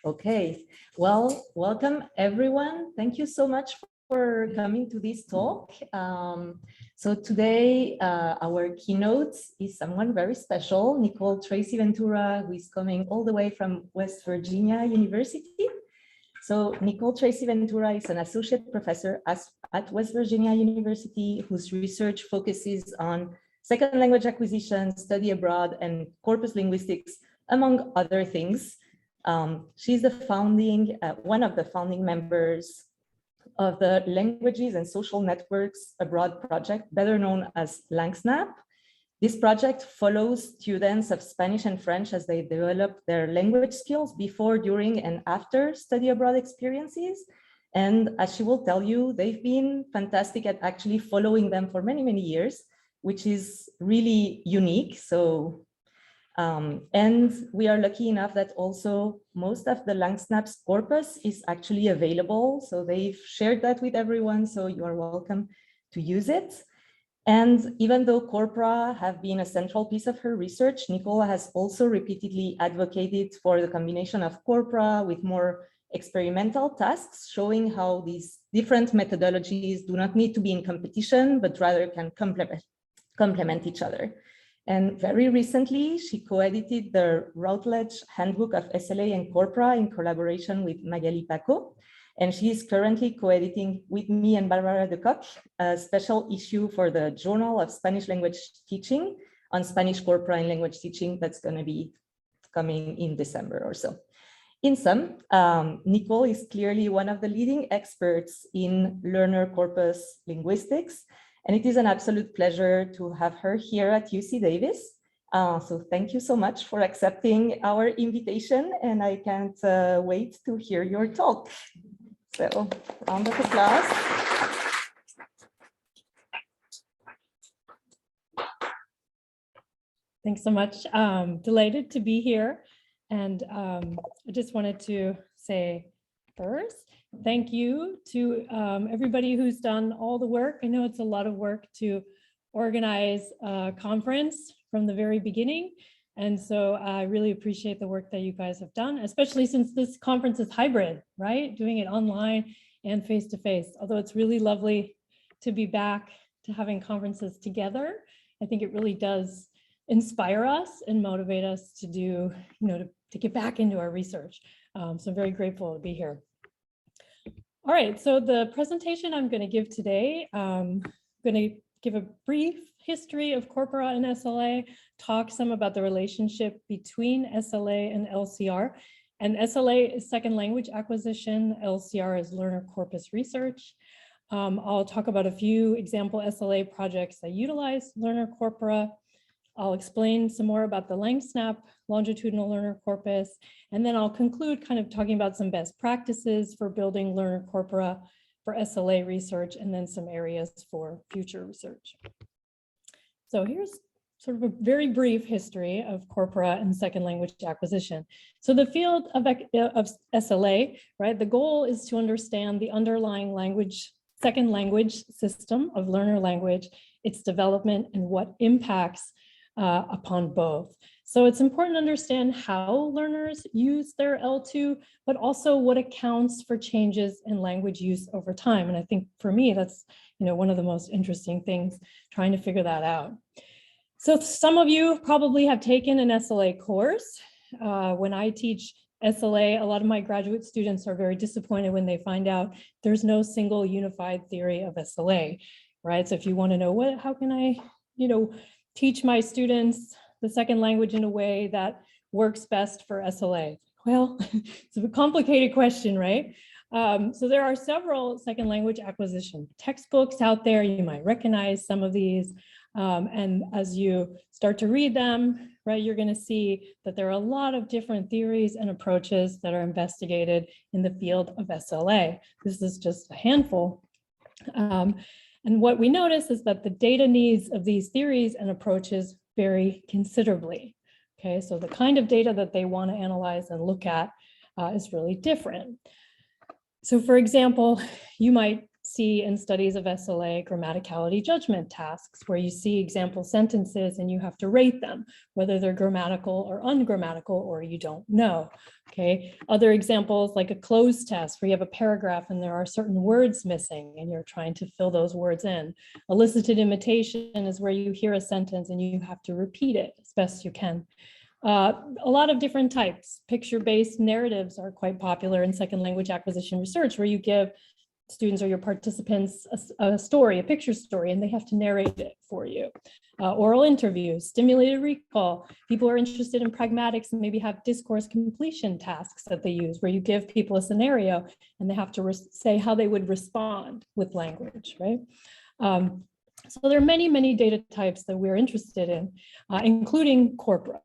Okay, well, welcome everyone. Thank you so much for coming to this talk. So today, our keynote is someone very special, Nicole Tracy-Ventura, who is coming all the way from West Virginia University. So Nicole Tracy-Ventura is an associate professor at West Virginia University, whose research focuses on second language acquisition, study abroad, and corpus linguistics, among other things. She's one of the founding members of the Languages and Social Networks Abroad project, better known as LANGSNAP. This project follows students of Spanish and French as they develop their language skills before, during, and after study abroad experiences. And as she will tell you, they've been fantastic at actually following them for many, many years, which is really unique. So, and we are lucky enough that also most of the LANGSNAP's corpus is actually available. So they've shared that with everyone. So you are welcome to use it. And even though corpora have been a central piece of her research, Nicole has also repeatedly advocated for the combination of corpora with more experimental tasks, showing how these different methodologies do not need to be in competition, but rather can complement each other. And very recently, she co-edited the Routledge Handbook of SLA and Corpora in collaboration with Magali Paco. And she is currently co-editing with me and Barbara de Kock a special issue for the Journal of Spanish Language Teaching on Spanish corpora and language teaching that's going to be coming in December or so. In sum, Nicole is clearly one of the leading experts in learner corpus linguistics. And it is an absolute pleasure to have her here at UC Davis. So thank you so much for accepting our invitation, and I can't wait to hear your talk. So round of applause. Thanks so much. Delighted to be here. And I just wanted to say first, thank you to everybody who's done all the work. I know it's a lot of work to organize a conference from the very beginning. And so I really appreciate the work that you guys have done, especially since this conference is hybrid, right? Doing it online and face-to-face. Although it's really lovely to be back to having conferences together. I think it really does inspire us and motivate us to do, to get back into our research. So I'm very grateful to be here. All right, so the presentation I'm going to give today, I'm going to give a brief history of corpora and SLA, talk some about the relationship between SLA and LCR. And SLA is second language acquisition, LCR is learner corpus research. I'll talk about a few example SLA projects that utilize learner corpora. I'll explain some more about the LANGSNAP longitudinal learner corpus, and then I'll conclude kind of talking about some best practices for building learner corpora for SLA research, and then some areas for future research. So here's sort of a very brief history of corpora and second language acquisition. So the field of SLA, right, the goal is to understand the underlying second language system of learner language, its development, and what impacts upon both. So it's important to understand how learners use their L2, but also what accounts for changes in language use over time. And I think for me, that's one of the most interesting things, trying to figure that out. So some of you probably have taken an SLA course. When I teach SLA, a lot of my graduate students are very disappointed when they find out there's no single unified theory of SLA, right? So if you want to know how can I, teach my students the second language in a way that works best for SLA? Well, it's a complicated question, right? So there are several second language acquisition textbooks out there. You might recognize some of these. And as you start to read them, right, you're going to see that there are a lot of different theories and approaches that are investigated in the field of SLA. This is just a handful. And what we notice is that the data needs of these theories and approaches vary considerably. Okay, so the kind of data that they want to analyze and look at is really different. So for example, you might see in studies of SLA grammaticality judgment tasks, where you see example sentences and you have to rate them, whether they're grammatical or ungrammatical, or you don't know. Okay. Other examples, like a cloze test, where you have a paragraph and there are certain words missing and you're trying to fill those words in. Elicited imitation is where you hear a sentence and you have to repeat it as best you can. A lot of different types. Picture-based narratives are quite popular in second language acquisition research, where you give students or your participants a story, a picture story, and they have to narrate it for you. Oral interviews, stimulated recall. People are interested in pragmatics and maybe have discourse completion tasks that they use, where you give people a scenario and they have to say how they would respond with language, right? So there are many, many data types that we're interested in, including corpora.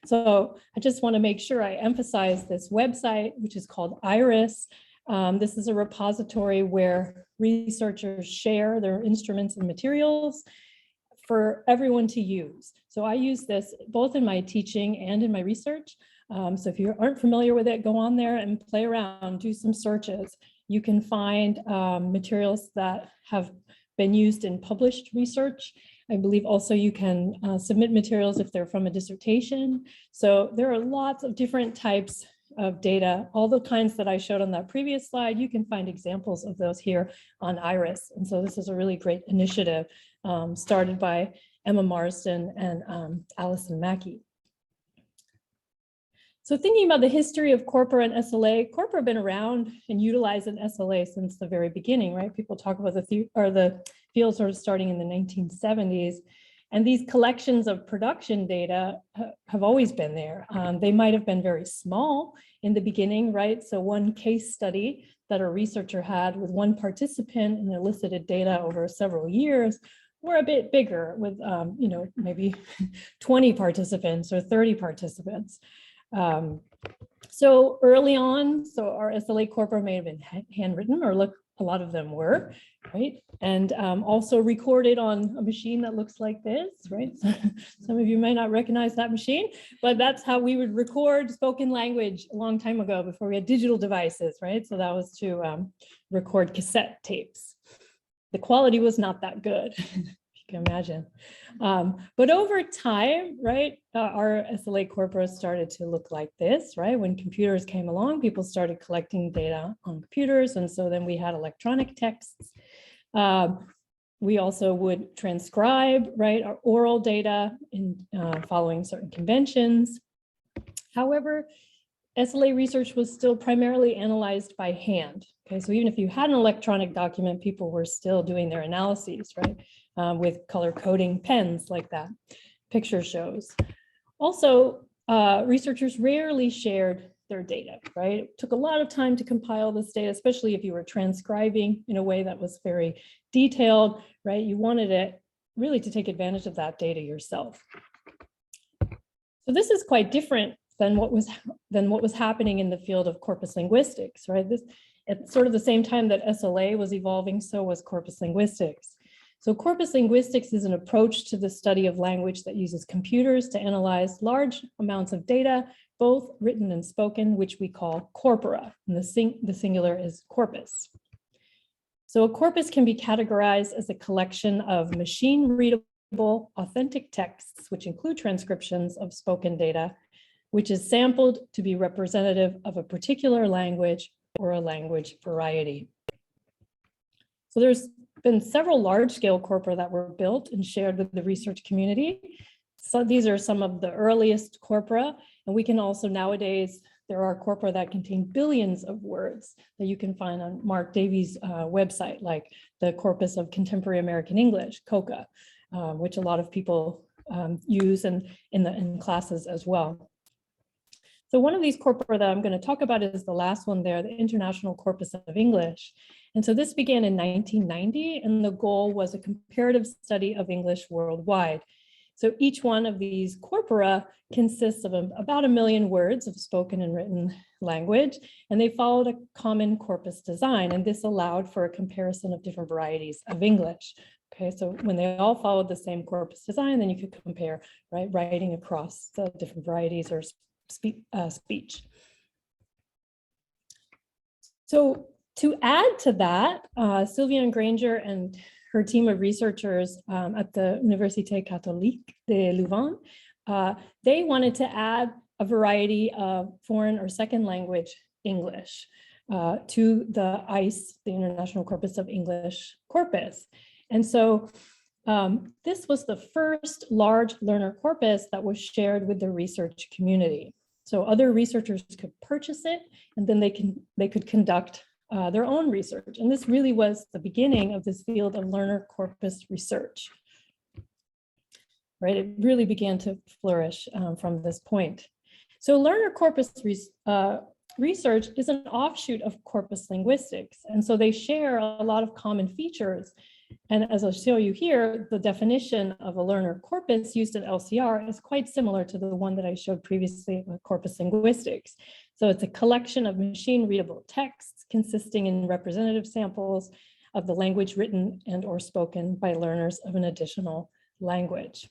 So I just want to make sure I emphasize this website, which is called IRIS. This is a repository where researchers share their instruments and materials for everyone to use. So I use this both in my teaching and in my research. So if you aren't familiar with it, go on there and play around, do some searches. You can find materials that have been used in published research. I believe also you can submit materials if they're from a dissertation. So there are lots of different types of data, all the kinds that I showed on that previous slide. You can find examples of those here on IRIS. And so this is a really great initiative started by Emma Marsden and Alison Mackey. So thinking about the history of corpora and SLA, corpora have been around and utilized in SLA since the very beginning, right? People talk about the field sort of starting in the 1970s. And these collections of production data have always been there. They might have been very small in the beginning, right? So one case study that a researcher had with one participant and elicited data over several years were a bit bigger with, maybe 20 participants or 30 participants. So early on, so our SLA corpora may have been handwritten, or a lot of them were, right? And also recorded on a machine that looks like this, right? So some of you may not recognize that machine, but that's how we would record spoken language a long time ago before we had digital devices, right? So that was to record cassette tapes. The quality was not that good, if you can imagine. But over time, right, our SLA corpora started to look like this, right? When computers came along, people started collecting data on computers. And so then we had electronic texts. We also would transcribe, right, our oral data in following certain conventions. However, SLA research was still primarily analyzed by hand. Okay, so even if you had an electronic document, people were still doing their analyses, right, with color coding pens like that picture shows. Also, researchers rarely shared their data, right? It took a lot of time to compile this data, especially if you were transcribing in a way that was very detailed, right? You wanted it really to take advantage of that data yourself. So this is quite different than what was happening in the field of corpus linguistics, right? This, at sort of the same time that SLA was evolving, so was corpus linguistics. So corpus linguistics is an approach to the study of language that uses computers to analyze large amounts of data, both written and spoken, which we call corpora, and the singular is corpus. So a corpus can be categorized as a collection of machine-readable, authentic texts, which include transcriptions of spoken data, which is sampled to be representative of a particular language or a language variety. So there's been several large-scale corpora that were built and shared with the research community. So these are some of the earliest corpora, and we can also nowadays, there are corpora that contain billions of words that you can find on Mark Davies' website, like the Corpus of Contemporary American English, COCA, which a lot of people use in classes as well. So one of these corpora that I'm going to talk about is the last one there, the International Corpus of English. And so this began in 1990, and the goal was a comparative study of English worldwide. So each one of these corpora consists of about 1 million words of spoken and written language, and they followed a common corpus design, and this allowed for a comparison of different varieties of English. Okay, so when they all followed the same corpus design, then you could compare, right, writing across the different varieties or speech. So To add to that, Sylviane Granger and her team of researchers at the Université Catholique de Louvain, they wanted to add a variety of foreign or second language English to the ICE, the International Corpus of English corpus. And so this was the first large learner corpus that was shared with the research community. So other researchers could purchase it, and then they could conduct their own research. And this really was the beginning of this field of learner corpus research. Right, it really began to flourish from this point. So learner corpus research is an offshoot of corpus linguistics. And so they share a lot of common features. And as I'll show you here, the definition of a learner corpus used in LCR is quite similar to the one that I showed previously with corpus linguistics. So it's a collection of machine readable texts consisting in representative samples of the language written and or spoken by learners of an additional language.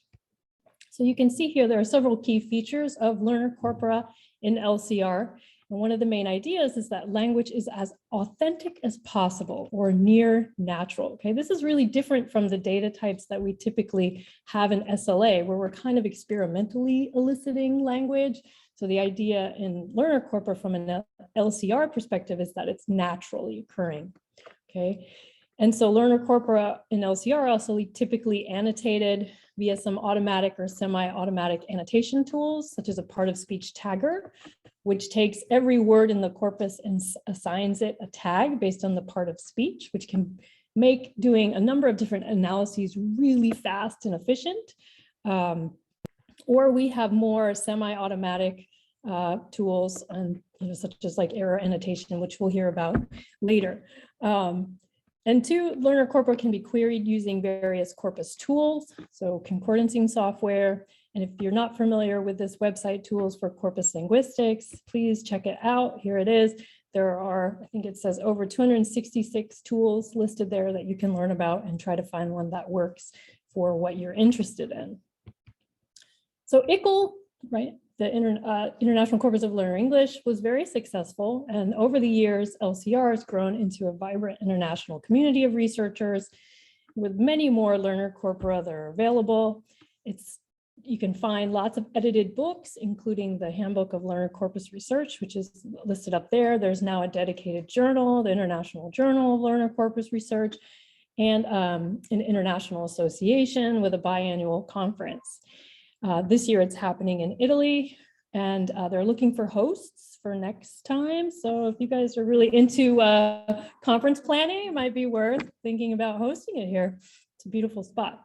So you can see here, there are several key features of learner corpora in LCR. And one of the main ideas is that language is as authentic as possible or near natural. Okay, this is really different from the data types that we typically have in SLA, where we're kind of experimentally eliciting language. So the idea in learner corpora from an LCR perspective is that it's naturally occurring. Okay, and so learner corpora in LCR are also typically annotated via some automatic or semi-automatic annotation tools, such as a part of speech tagger, which takes every word in the corpus and assigns it a tag based on the part of speech, which can make doing a number of different analyses really fast and efficient. Or we have more semi-automatic tools, and such as like error annotation, which we'll hear about later. And two, learner corpora can be queried using various corpus tools, so concordancing software. And if you're not familiar with this website, Tools for Corpus Linguistics, please check it out. Here it is. There are, I think it says over 266 tools listed there that you can learn about and try to find one that works for what you're interested in. So ICL, right? The International Corpus of Learner English was very successful, and over the years, LCR has grown into a vibrant international community of researchers with many more learner corpora that are available. You can find lots of edited books, including the Handbook of Learner Corpus Research, which is listed up there. There's now a dedicated journal, the International Journal of Learner Corpus Research, and an international association with a biannual conference. This year it's happening in Italy, and they're looking for hosts for next time. So if you guys are really into conference planning, it might be worth thinking about hosting it here. It's a beautiful spot.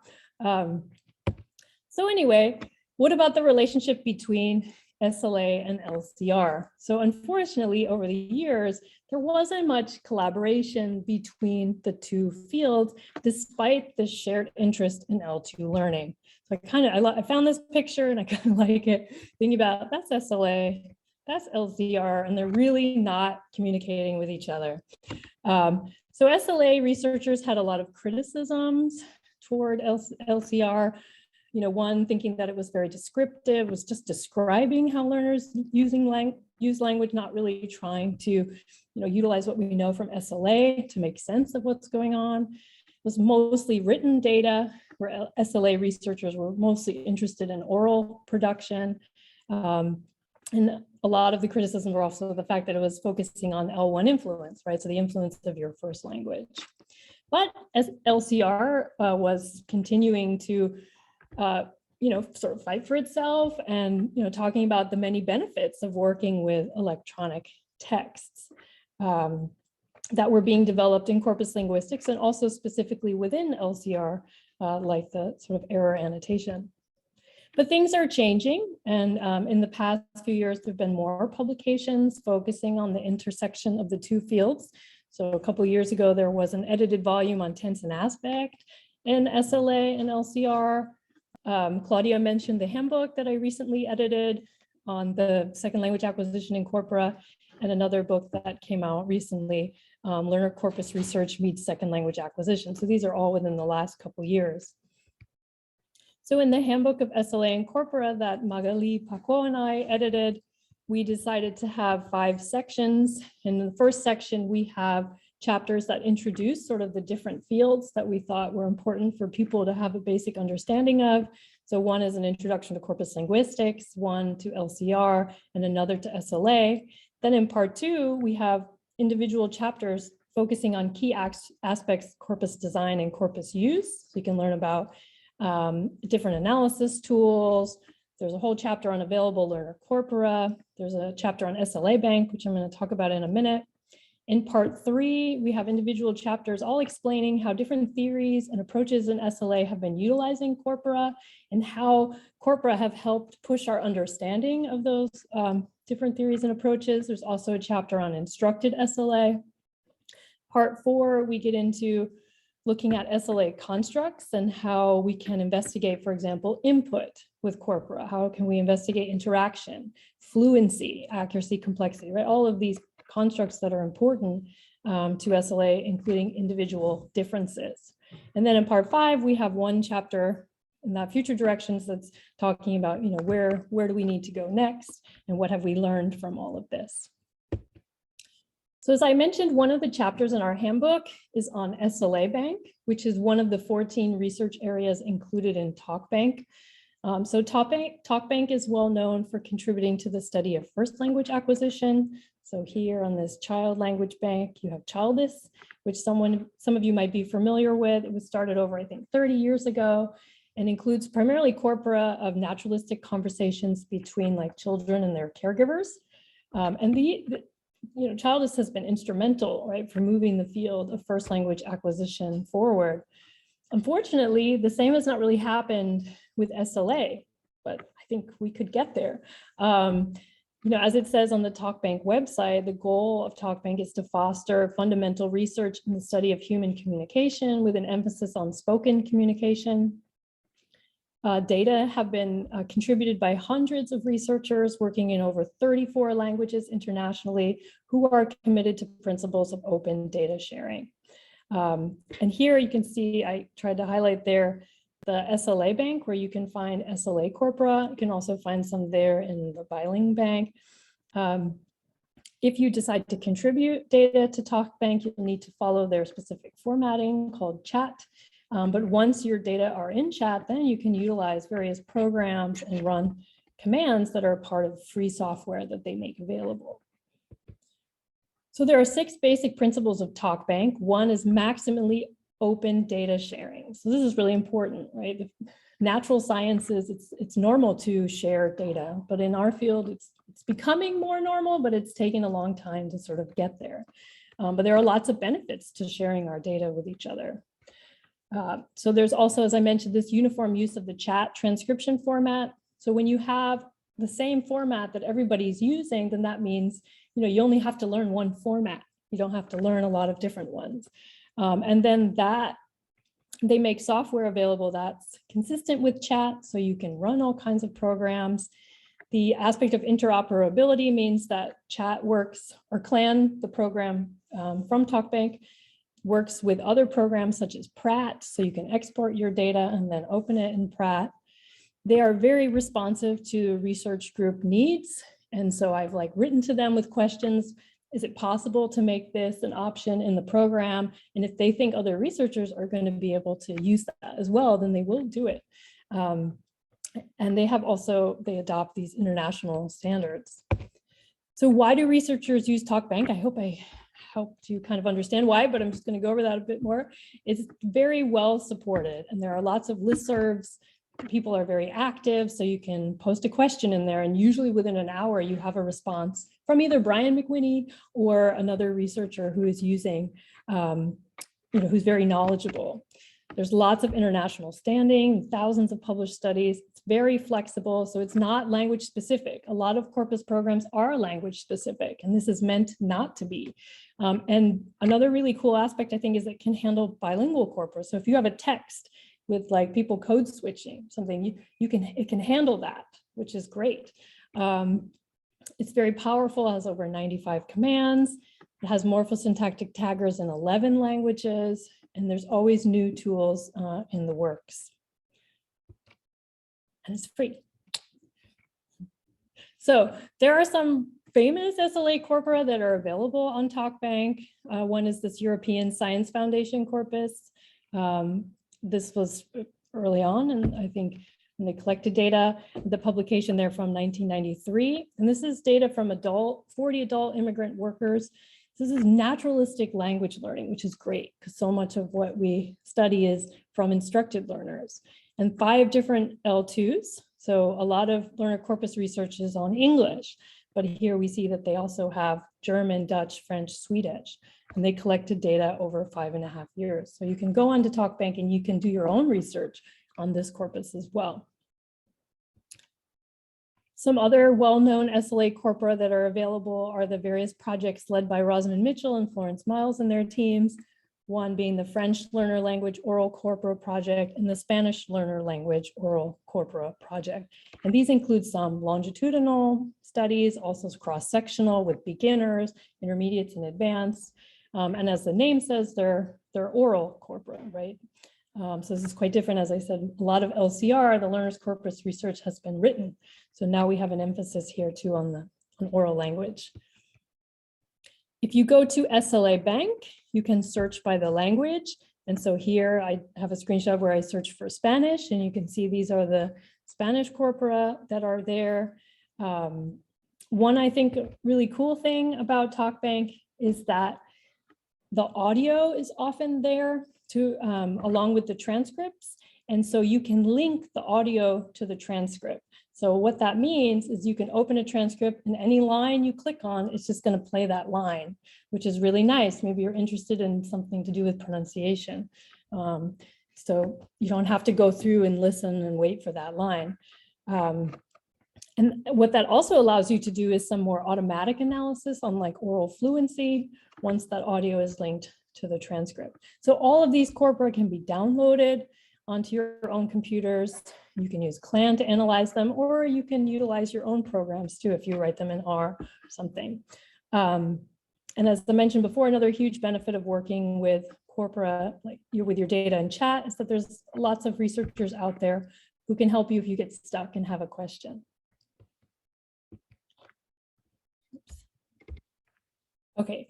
So anyway, what about the relationship between SLA and LCR? So unfortunately, over the years, there wasn't much collaboration between the two fields, despite the shared interest in L2 learning. So I found this picture and I kind of like it, thinking about that's SLA, that's LCR, and they're really not communicating with each other. So SLA researchers had a lot of criticisms toward LCR. One thinking that it was very descriptive, was just describing how learners use language, not really trying to, utilize what we know from SLA to make sense of what's going on. It was mostly written data, where SLA researchers were mostly interested in oral production. And a lot of the criticism were also the fact that it was focusing on L1 influence, right? So the influence of your first language. But as LCR was continuing to sort of fight for itself and, talking about the many benefits of working with electronic texts that were being developed in corpus linguistics and also specifically within LCR, like the sort of error annotation. But things are changing, and in the past few years, there have been more publications focusing on the intersection of the two fields. So a couple of years ago, there was an edited volume on tense and aspect in SLA and LCR. Claudia mentioned the handbook that I recently edited on the second language acquisition in corpora, and another book that came out recently, Learner Corpus Research Meets Second Language Acquisition. So these are all within the last couple years. So in the Handbook of SLA and Corpora that Magali Paco and I edited, we decided to have 5 sections. In the first section, we have chapters that introduce sort of the different fields that we thought were important for people to have a basic understanding of. So one is an introduction to corpus linguistics, one to LCR, and another to SLA. Then in part 2, we have individual chapters focusing on key aspects, corpus design and corpus use. So you can learn about different analysis tools. There's a whole chapter on available learner corpora. There's a chapter on SLA bank, which I'm going to talk about in a minute. In part 3, we have individual chapters all explaining how different theories and approaches in SLA have been utilizing corpora and how corpora have helped push our understanding of those different theories and approaches. There's also a chapter on instructed SLA. Part 4, we get into looking at SLA constructs and how we can investigate, for example, input with corpora. How can we investigate interaction, fluency, accuracy, complexity, right? All of these constructs that are important to SLA, including individual differences. And then in part 5, we have one chapter in that future directions that's talking about, where do we need to go next and what have we learned from all of this. So as I mentioned, one of the chapters in our handbook is on SLA bank, which is one of the 14 research areas included in TalkBank. So TalkBank is well known for contributing to the study of first language acquisition. So here on this child language bank, you have Childis, which some of you might be familiar with. It was started over, I think, 30 years ago and includes primarily corpora of naturalistic conversations between children and their caregivers. And Childis has been instrumental, right, for moving the field of first language acquisition forward. Unfortunately, the same has not really happened with SLA, but I think we could get there. As it says on the TalkBank website, the goal of TalkBank is to foster fundamental research in the study of human communication with an emphasis on spoken communication. Data have been contributed by hundreds of researchers working in over 34 languages internationally who are committed to principles of open data sharing. And here you can see, I tried to highlight there the SLA bank where you can find SLA corpora. You can also find some there in the Biling bank. If you decide to contribute data to TalkBank, you'll need to follow their specific formatting called chat. But once your data are in chat, then you can utilize various programs and run commands that are part of free software that they make available. So there are 6 basic principles of TalkBank. One is maximally open data sharing. So this is really important, right? The natural sciences, it's normal to share data, but in our field, it's becoming more normal, but it's taken a long time to sort of get there. But there are lots of benefits to sharing our data with each other. So there's also, as I mentioned, this uniform use of the chat transcription format. So when you have the same format that everybody's using, then that means, you only have to learn one format. You don't have to learn a lot of different ones. And then they make software available that's consistent with chat, so you can run all kinds of programs. The aspect of interoperability means that chat works, or CLAN, the program from TalkBank, works with other programs such as Pratt, so you can export your data and then open it in Pratt. They are very responsive to research group needs. And so I've written to them with questions. Is it possible to make this an option in the program? And if they think other researchers are going to be able to use that as well, then they will do it. And they adopt these international standards. So why do researchers use TalkBank? I hope I helped you kind of understand why, but I'm just going to go over that a bit more. It's very well supported, and there are lots of listservs. People are very active, so you can post a question in there, and usually within an hour you have a response from either Brian McWhinney or another researcher who is using, who's very knowledgeable. There's lots of international standing, thousands of published studies. It's very flexible, so it's not language specific. A lot of corpus programs are language specific, and this is meant not to be. And another really cool aspect, I think, is it can handle bilingual corpora. So if you have a text with people code switching something, it can handle that, which is great. It's very powerful, has over 95 commands. It has morphosyntactic taggers in 11 languages, and there's always new tools in the works. And it's free. So there are some famous SLA corpora that are available on TalkBank. One is this European Science Foundation corpus. This was early on, and I think when they collected data, the publication there from 1993. And this is data from 40 adult immigrant workers. This is naturalistic language learning, which is great because so much of what we study is from instructed learners. And 5 different L2s. So a lot of learner corpus research is on English, but here we see that they also have German, Dutch, French, Swedish, and they collected data over 5.5 years. So you can go on to TalkBank and you can do your own research on this corpus as well. Some other well-known SLA corpora that are available are the various projects led by Rosamund Mitchell and Florence Miles and their teams, one being the French Learner Language Oral Corpora Project and the Spanish Learner Language Oral Corpora Project. And these include some longitudinal studies, also cross-sectional with beginners, intermediates, and advanced. And as the name says, they're oral corpora, right? So this is quite different. As I said, a lot of LCR, the learner's corpus research has been written. So now we have an emphasis here too on oral language. If you go to SLA Bank, you can search by the language. And so here I have a screenshot where I search for Spanish, and you can see these are the Spanish corpora that are there. One, I think, really cool thing about TalkBank is that the audio is often there to along with the transcripts. And so you can link the audio to the transcript. So what that means is you can open a transcript and any line you click on, it's just going to play that line, which is really nice. Maybe you're interested in something to do with pronunciation. So you don't have to go through and listen and wait for that line. And what that also allows you to do is some more automatic analysis on like oral fluency once that audio is linked to the transcript. So all of these corpora can be downloaded onto your own computers. You can use CLAN to analyze them, or you can utilize your own programs too if you write them in R or something. And as I mentioned before, another huge benefit of working with corpora, like with your data in chat, is that there's lots of researchers out there who can help you if you get stuck and have a question. Okay,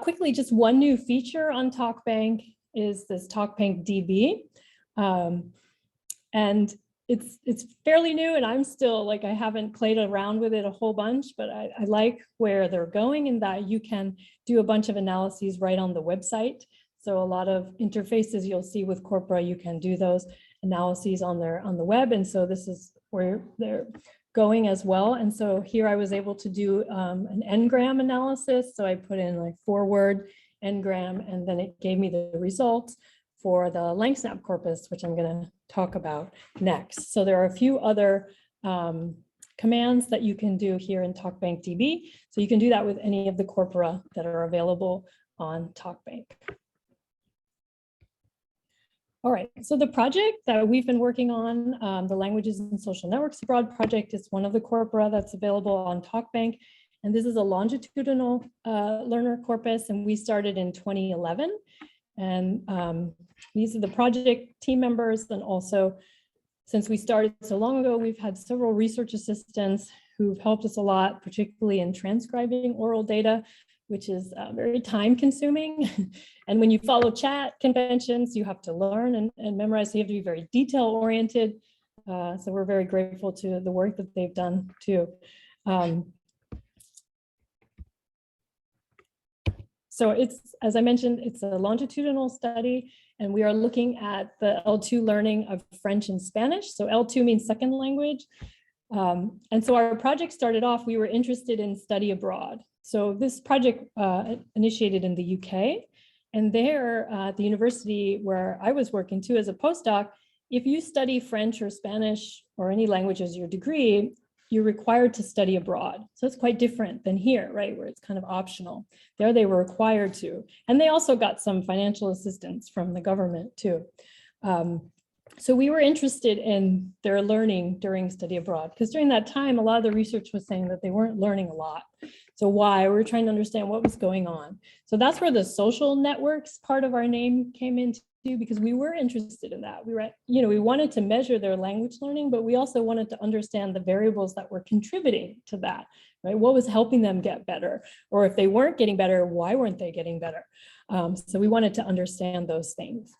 quickly, just one new feature on TalkBank is this TalkBank DB. And it's fairly new, and I'm still like, I haven't played around with it a whole bunch, but I like where they're going in that you can do a bunch of analyses right on the website. So a lot of interfaces you'll see with corpora, you can do those analyses on the web. And so this is where they're going as well. And so here I was able to do an n-gram analysis. So I put in like 4-word n-gram, and then it gave me the results for the LANGSNAP corpus, which I'm going to talk about next. So there are a few other commands that you can do here in TalkBank DB. So you can do that with any of the corpora that are available on TalkBank. All right, so the project that we've been working on, the Languages and Social Networks Abroad project, is one of the corpora that's available on TalkBank. And this is a longitudinal learner corpus, and we started in 2011. And these are the project team members. And also, since we started so long ago, we've had several research assistants who've helped us a lot, particularly in transcribing oral data, which is very time consuming. And when you follow chat conventions, you have to learn and memorize. So you have to be very detail oriented. So we're very grateful to the work that they've done too. So it's, as I mentioned, it's a longitudinal study, and we are looking at the L2 learning of French and Spanish. So L2 means second language. And so our project started off, we were interested in study abroad. So this project initiated in the UK, and there at the university where I was working too as a postdoc, if you study French or Spanish or any language as your degree, you're required to study abroad. So it's quite different than here, right, where it's kind of optional. There they were required to. And they also got some financial assistance from the government too. So we were interested in their learning during study abroad, because during that time, a lot of the research was saying that they weren't learning a lot. So why? We were trying to understand what was going on. So that's where the social networks part of our name came into because we were interested in that. We were, we wanted to measure their language learning, but we also wanted to understand the variables that were contributing to that, right? What was helping them get better? Or if they weren't getting better, why weren't they getting better? So we wanted to understand those things.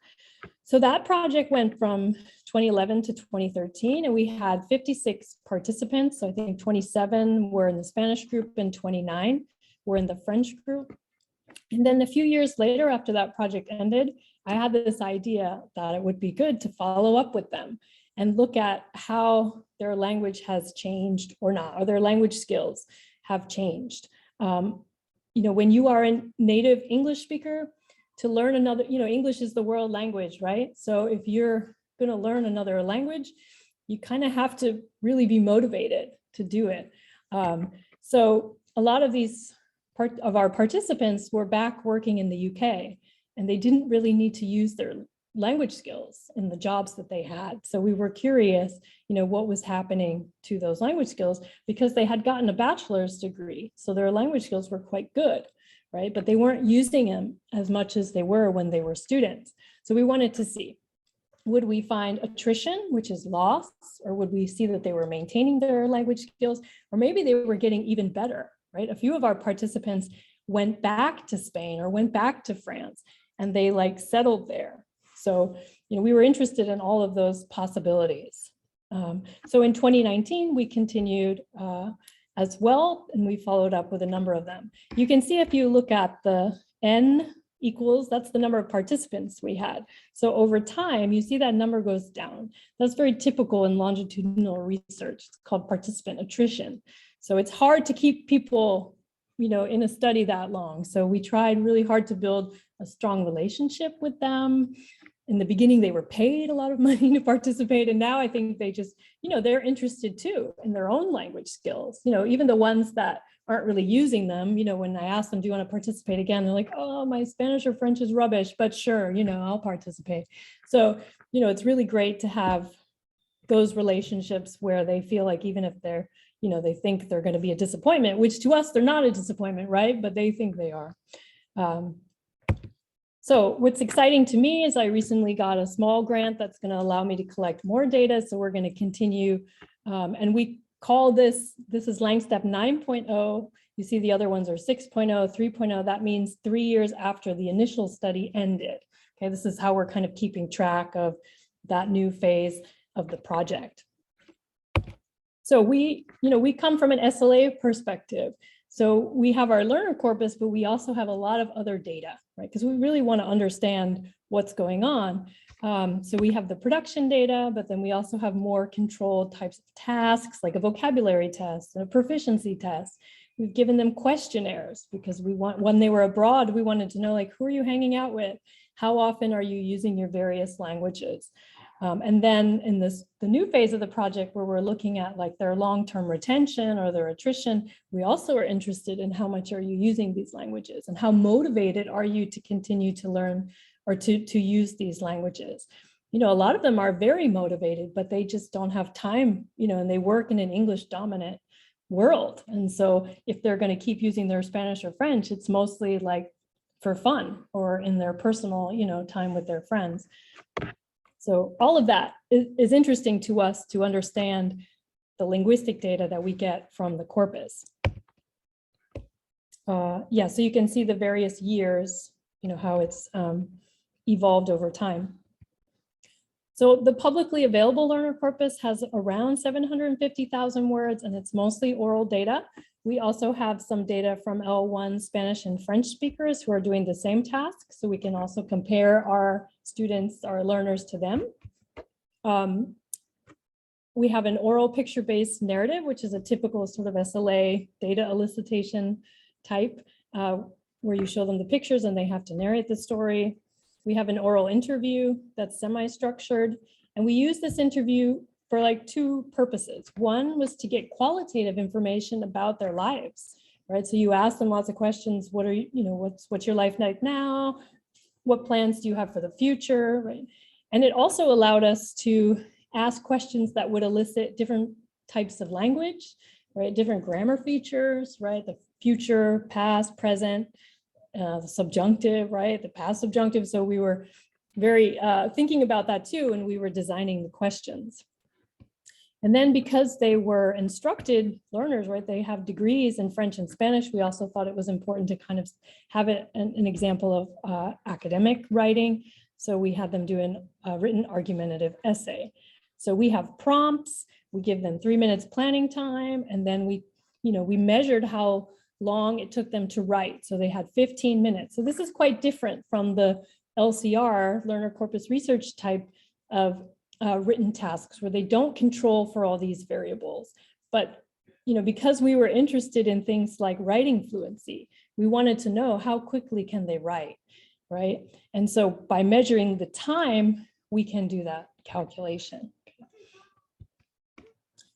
So that project went from 2011 to 2013, and we had 56 participants. So I think 27 were in the Spanish group and 29 were in the French group. And then a few years later, after that project ended, I had this idea that it would be good to follow up with them and look at how their language has changed or not, or their language skills have changed. When you are a native English speaker, to learn another, English is the world language, right? So if you're going to learn another language, you kind of have to really be motivated to do it. So a lot of these of our participants were back working in the UK, and they didn't really need to use their language skills in the jobs that they had. So we were curious, what was happening to those language skills, because they had gotten a bachelor's degree. So their language skills were quite good, right? But they weren't using them as much as they were when they were students. So we wanted to see, would we find attrition, which is loss, or would we see that they were maintaining their language skills, or maybe they were getting even better, right? A few of our participants went back to Spain or went back to France, and they settled there. So, we were interested in all of those possibilities. So in 2019, we continued as well, and we followed up with a number of them. You can see if you look at the N equals, that's the number of participants we had. So over time, you see that number goes down. That's very typical in longitudinal research. It's called participant attrition. So it's hard to keep people, in a study that long. So we tried really hard to build a strong relationship with them. In the beginning, they were paid a lot of money to participate. And now I think they just, they're interested too in their own language skills. Even the ones that aren't really using them, when I ask them, do you want to participate again? They're like, oh, my Spanish or French is rubbish, but sure, I'll participate. So, it's really great to have those relationships where they feel like even if they're, they think they're going to be a disappointment, which to us, they're not a disappointment, right? But they think they are. So what's exciting to me is I recently got a small grant that's going to allow me to collect more data. So we're going to continue. And we call this is LANGSNAP 9.0. You see the other ones are 6.0, 3.0. That means 3 years after the initial study ended. Okay, this is how we're kind of keeping track of that new phase of the project. So we come from an SLA perspective. So we have our learner corpus, but we also have a lot of other data, right? Because we really want to understand what's going on. So we have the production data, but then we also have more controlled types of tasks, like a vocabulary test and a proficiency test. We've given them questionnaires because when they were abroad, we wanted to know, who are you hanging out with? How often are you using your various languages? And then in the new phase of the project where we're looking at their long-term retention or their attrition, we also are interested in how much are you using these languages and how motivated are you to continue to learn or to use these languages. A lot of them are very motivated, but they just don't have time, and they work in an English dominant world. And so if they're going to keep using their Spanish or French, it's mostly for fun or in their personal, time with their friends. So all of that is interesting to us to understand the linguistic data that we get from the corpus. So you can see the various years, how it's evolved over time. So the publicly available learner corpus has around 750,000 words, and it's mostly oral data. We also have some data from L1 Spanish and French speakers who are doing the same task. So we can also compare our students, our learners to them. We have an oral picture-based narrative, which is a typical sort of SLA data elicitation type, where you show them the pictures and they have to narrate the story. We have an oral interview that's semi-structured, and we use this interview for two purposes. One was to get qualitative information about their lives, right? So you ask them lots of questions. What are you, what's your life like now? What plans do you have for the future, right? And it also allowed us to ask questions that would elicit different types of language, right? Different grammar features, right? The future, past, present, the subjunctive, right? The past subjunctive. So we very thinking about that too when we were designing the questions. And then because they were instructed learners, right, they have degrees in French and Spanish, we also thought it was important to kind of have it an example of academic writing. So we had them do a written argumentative essay. So we have prompts, we give them 3 minutes planning time, and then we measured how long it took them to write. So they had 15 minutes. So this is quite different from the LCR, Learner Corpus Research type of written tasks where they don't control for all these variables. But because we were interested in things like writing fluency, we wanted to know how quickly can they write, right? And so by measuring the time, we can do that calculation.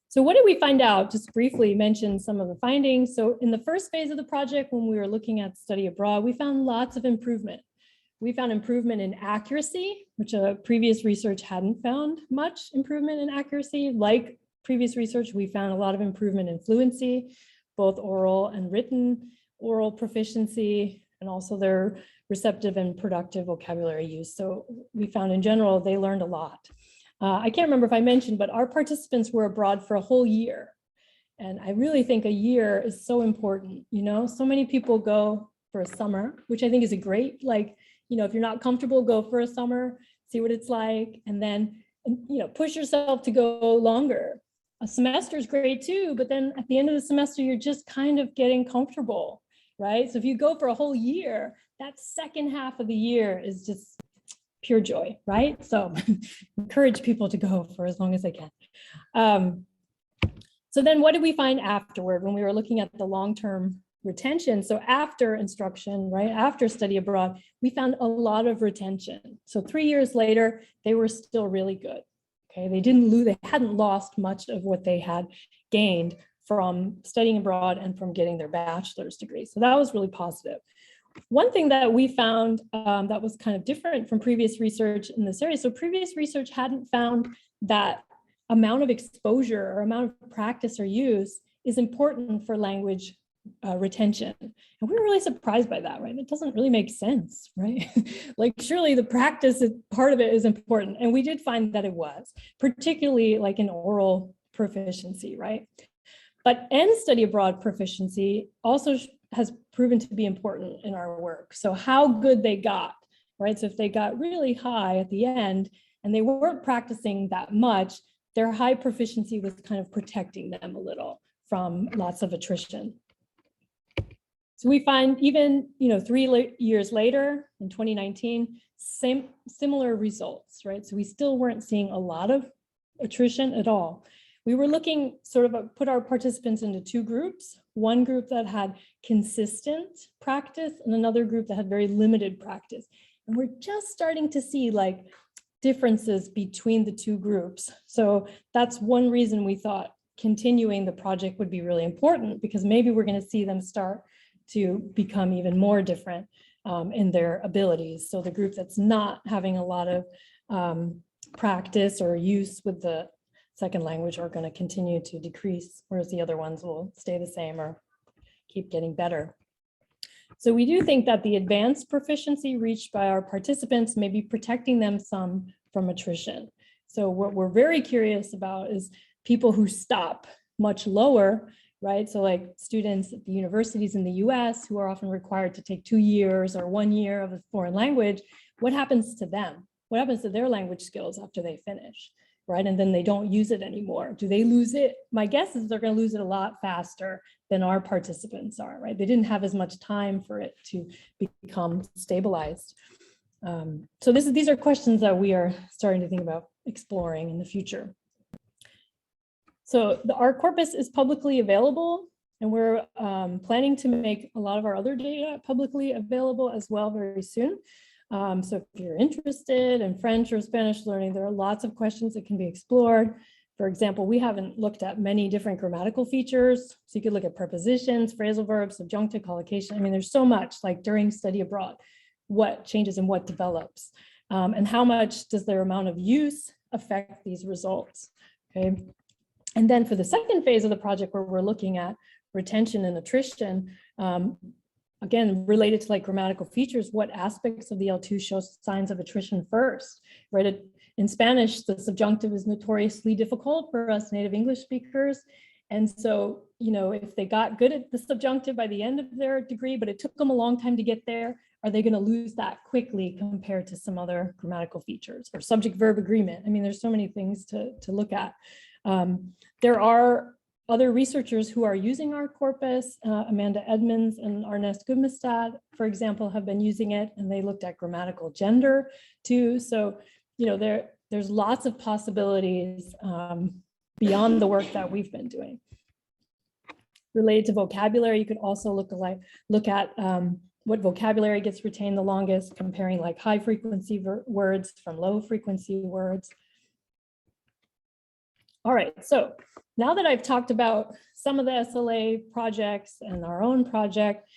So what did we find out? Just briefly mention some of the findings. So in the first phase of the project, when we were looking at study abroad, we found lots of improvement. We found improvement in accuracy, which previous research hadn't found much improvement in accuracy. Like previous research, we found a lot of improvement in fluency, both oral and written, oral proficiency, and also their receptive and productive vocabulary use. So we found in general, they learned a lot. I can't remember if I mentioned, but our participants were abroad for a whole year. And I really think a year is so important. So many people go for a summer, which I think is a great, if you're not comfortable, go for a summer, see what it's like, and then, push yourself to go longer. A semester is great too, but then at the end of the semester, you're just kind of getting comfortable, right? So if you go for a whole year, that second half of the year is just pure joy, right? So encourage people to go for as long as they can. So then what did we find afterward when we were looking at the long-term retention? So after instruction, right, after study abroad, we found a lot of retention. So 3 years later, they were still really good. Okay, they hadn't lost much of what they had gained from studying abroad and from getting their bachelor's degree. So that was really positive. One thing that we found that was kind of different from previous research in this area. So previous research hadn't found that amount of exposure or amount of practice or use is important for language retention. And we were really surprised by that, right? It doesn't really make sense, right? Like surely the practice part of it is important. And we did find that it was, particularly like in oral proficiency, right? But end study abroad proficiency also has proven to be important in our work. So how good they got, right? So if they got really high at the end and they weren't practicing that much, their high proficiency was kind of protecting them a little from lots of attrition. So we find even 3 years later in 2019, similar results, right? So we still weren't seeing a lot of attrition at all. We were looking put our participants into 2 groups, one group that had consistent practice and another group that had very limited practice. And we're just starting to see differences between the 2 groups. So that's one reason we thought continuing the project would be really important, because maybe we're going to see them start to become even more different in their abilities. So the group that's not having a lot of practice or use with the second language are going to continue to decrease, whereas the other ones will stay the same or keep getting better. So we do think that the advanced proficiency reached by our participants may be protecting them some from attrition. So what we're very curious about is people who stop much lower, right? So like students at the universities in the US who are often required to take 2 years or 1 year of a foreign language, what happens to them? What happens to their language skills after they finish? Right? And then they don't use it anymore. Do they lose it? My guess is they're going to lose it a lot faster than our participants are, right? They didn't have as much time for it to become stabilized. So these are questions that we are starting to think about exploring in the future. So our corpus is publicly available, and we're planning to make a lot of our other data publicly available as well very soon. So if you're interested in French or Spanish learning, there are lots of questions that can be explored. For example, we haven't looked at many different grammatical features. So you could look at prepositions, phrasal verbs, subjunctive, collocation. I mean, there's so much, like during study abroad, what changes and what develops, and how much does their amount of use affect these results, okay? And then for the second phase of the project, where we're looking at retention and attrition, again, related to like grammatical features, what aspects of the L2 show signs of attrition first, right? In Spanish, the subjunctive is notoriously difficult for us native English speakers. And so, if they got good at the subjunctive by the end of their degree, but it took them a long time to get there, are they going to lose that quickly compared to some other grammatical features or subject-verb agreement? I mean, there's so many things to look at. There are other researchers who are using our corpus. Amanda Edmonds and Ernest Gudmestad, for example, have been using it, and they looked at grammatical gender too. So, there's lots of possibilities beyond the work that we've been doing. Related to vocabulary, you could also look at what vocabulary gets retained the longest, comparing like high frequency words from low frequency words. All right, so now that I've talked about some of the SLA projects and our own project,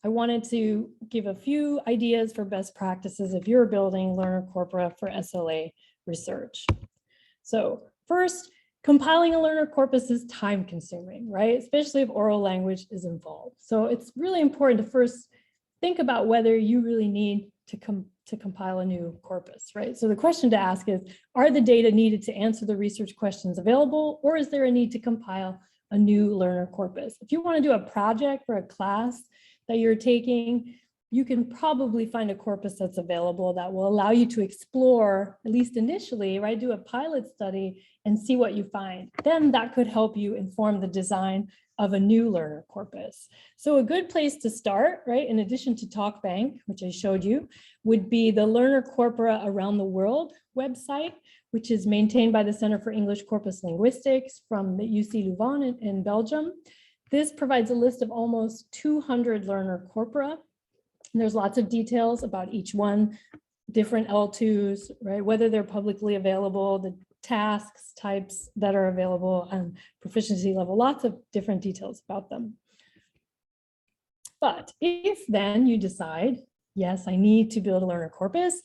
I wanted to give a few ideas for best practices if you're building learner corpora for SLA research. So first, compiling a learner corpus is time consuming, right? Especially if oral language is involved. So it's really important to first think about whether you really need to compile a new corpus, right? So the question to ask is, are the data needed to answer the research questions available, or is there a need to compile a new learner corpus? If you want to do a project for a class that you're taking, you can probably find a corpus that's available that will allow you to explore, at least initially, right? Do a pilot study and see what you find. Then that could help you inform the design of a new learner corpus. So a good place to start, right, in addition to TalkBank, which I showed you, would be the Learner Corpora Around the World website, which is maintained by the Center for English Corpus Linguistics from the UC Leuven in Belgium. This provides a list of almost 200 learner corpora. And there's lots of details about each one, different L2s, right, whether they're publicly available, the tasks, types that are available, and proficiency level, lots of different details about them. But if then you decide, yes, I need to build a learner corpus,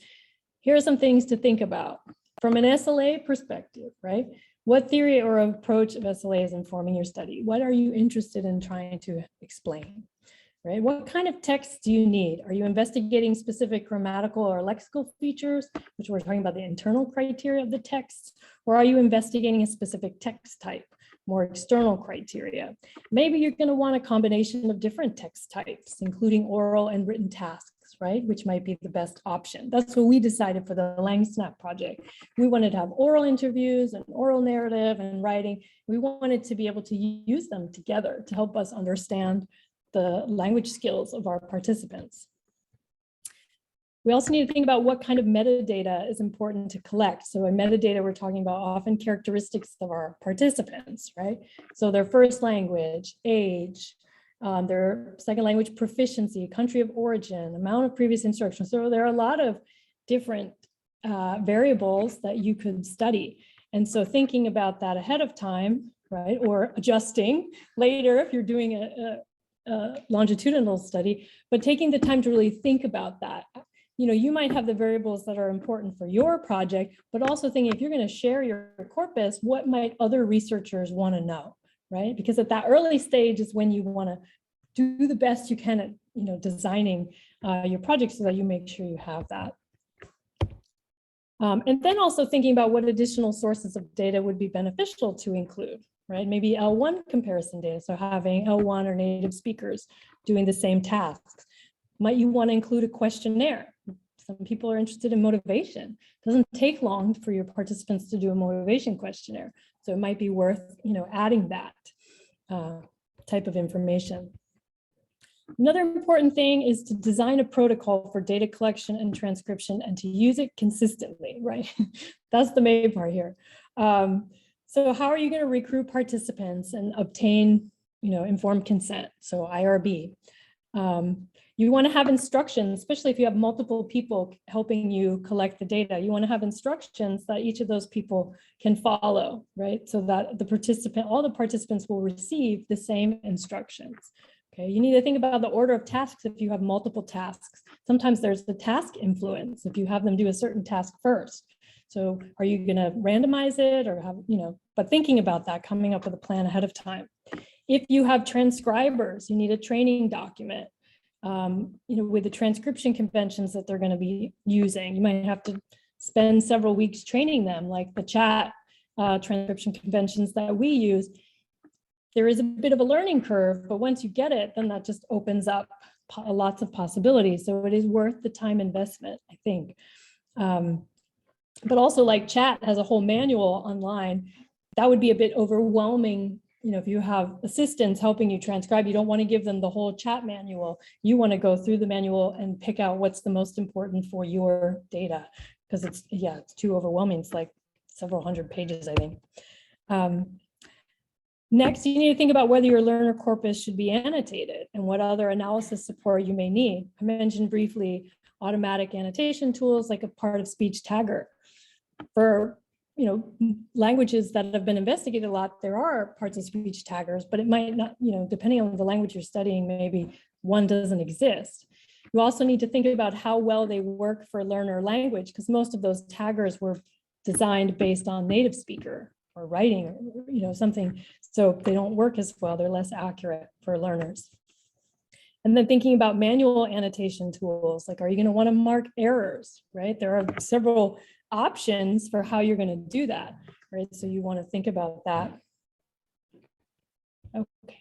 here are some things to think about. From an SLA perspective, right? What theory or approach of SLA is informing your study? What are you interested in trying to explain? Right? What kind of text do you need? Are you investigating specific grammatical or lexical features, which we're talking about the internal criteria of the text, or are you investigating a specific text type, more external criteria? Maybe you're going to want a combination of different text types, including oral and written tasks, right? Which might be the best option. That's what we decided for the LANGSNAP project. We wanted to have oral interviews and oral narrative and writing. We wanted to be able to use them together to help us understand the language skills of our participants. We also need to think about what kind of metadata is important to collect. So in metadata, we're talking about often characteristics of our participants, right? So their first language, age, their second language proficiency, country of origin, amount of previous instruction. So there are a lot of different variables that you could study. And so thinking about that ahead of time, right? Or adjusting later if you're doing a longitudinal study, but taking the time to really think about that. You might have the variables that are important for your project, but also thinking if you're going to share your corpus, what might other researchers want to know, right? Because at that early stage is when you want to do the best you can at designing your project so that you make sure you have that. And then also thinking about what additional sources of data would be beneficial to include. Right? Maybe L1 comparison data. So having L1 or native speakers doing the same tasks. Might you want to include a questionnaire? Some people are interested in motivation. It doesn't take long for your participants to do a motivation questionnaire. So it might be worth, adding that type of information. Another important thing is to design a protocol for data collection and transcription and to use it consistently, right? That's the main part here. So how are you going to recruit participants and obtain, informed consent? So IRB. You want to have instructions, especially if you have multiple people helping you collect the data. You want to have instructions that each of those people can follow, right? So that all the participants will receive the same instructions. Okay, you need to think about the order of tasks if you have multiple tasks. Sometimes there's the task influence if you have them do a certain task first. So are you going to randomize it or have, but thinking about that, coming up with a plan ahead of time. If you have transcribers, you need a training document. with the transcription conventions that they're going to be using. You might have to spend several weeks training them, like the chat transcription conventions that we use. There is a bit of a learning curve, but once you get it, then that just opens up lots of possibilities. So it is worth the time investment, I think. But also, like, chat has a whole manual online. That would be a bit overwhelming. If you have assistants helping you transcribe, you don't want to give them the whole chat manual. You want to go through the manual and pick out what's the most important for your data, because it's too overwhelming. It's like several hundred pages, I think. Next, you need to think about whether your learner corpus should be annotated and what other analysis support you may need. I mentioned briefly automatic annotation tools like a part of speech tagger. For languages that have been investigated a lot, there are parts of speech taggers, but it might not, depending on the language you're studying, maybe one doesn't exist. You also need to think about how well they work for learner language, because most of those taggers were designed based on native speaker or writing, or something. So they don't work as well. They're less accurate for learners. And then thinking about manual annotation tools, like, are you going to want to mark errors, right? There are several options for how you're going to do that, right? So you want to think about that. Okay.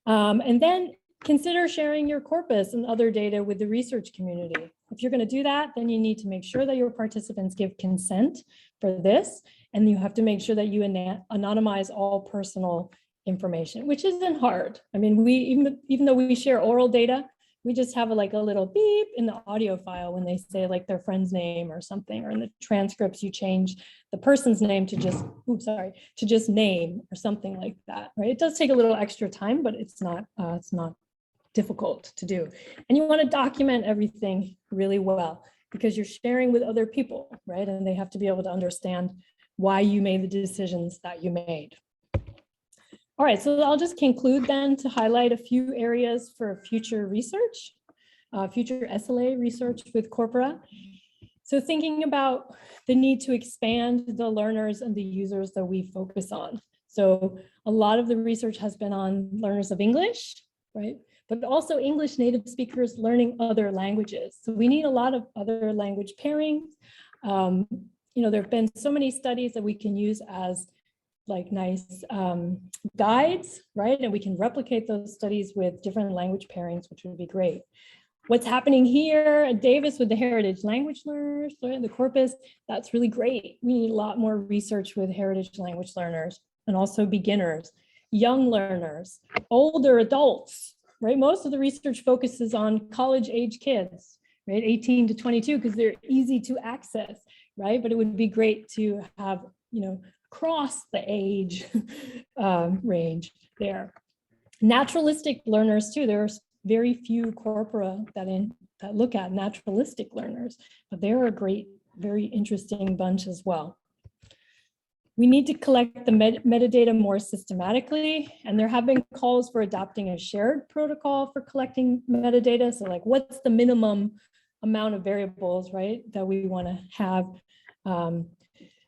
And then consider sharing your corpus and other data with the research community. If you're going to do that, then you need to make sure that your participants give consent for this, and you have to make sure that you anonymize all personal information, which isn't hard. I mean, even though we share oral data, we just have a little beep in the audio file when they say like their friend's name or something, or in the transcripts you change the person's name to just name or something like that, right? It does take a little extra time, but it's not difficult to do. And you want to document everything really well, because you're sharing with other people, right? And they have to be able to understand why you made the decisions that you made. All right, so I'll just conclude then to highlight a few areas for future research, future SLA research with corpora. So thinking about the need to expand the learners and the users that we focus on. So a lot of the research has been on learners of English, right? But also English native speakers learning other languages. So we need a lot of other language pairings. There have been so many studies that we can use as like nice guides, right? And we can replicate those studies with different language pairings, which would be great. What's happening here at Davis with the heritage language learners, the corpus, that's really great. We need a lot more research with heritage language learners, and also beginners, young learners, older adults, right? Most of the research focuses on college age kids, right? 18 to 22, because they're easy to access, right? But it would be great to have, cross the age range there. Naturalistic learners too. There's very few corpora that look at naturalistic learners, but they're a great, very interesting bunch as well. We need to collect the metadata more systematically, and there have been calls for adopting a shared protocol for collecting metadata. So like, what's the minimum amount of variables, right, that we want to have?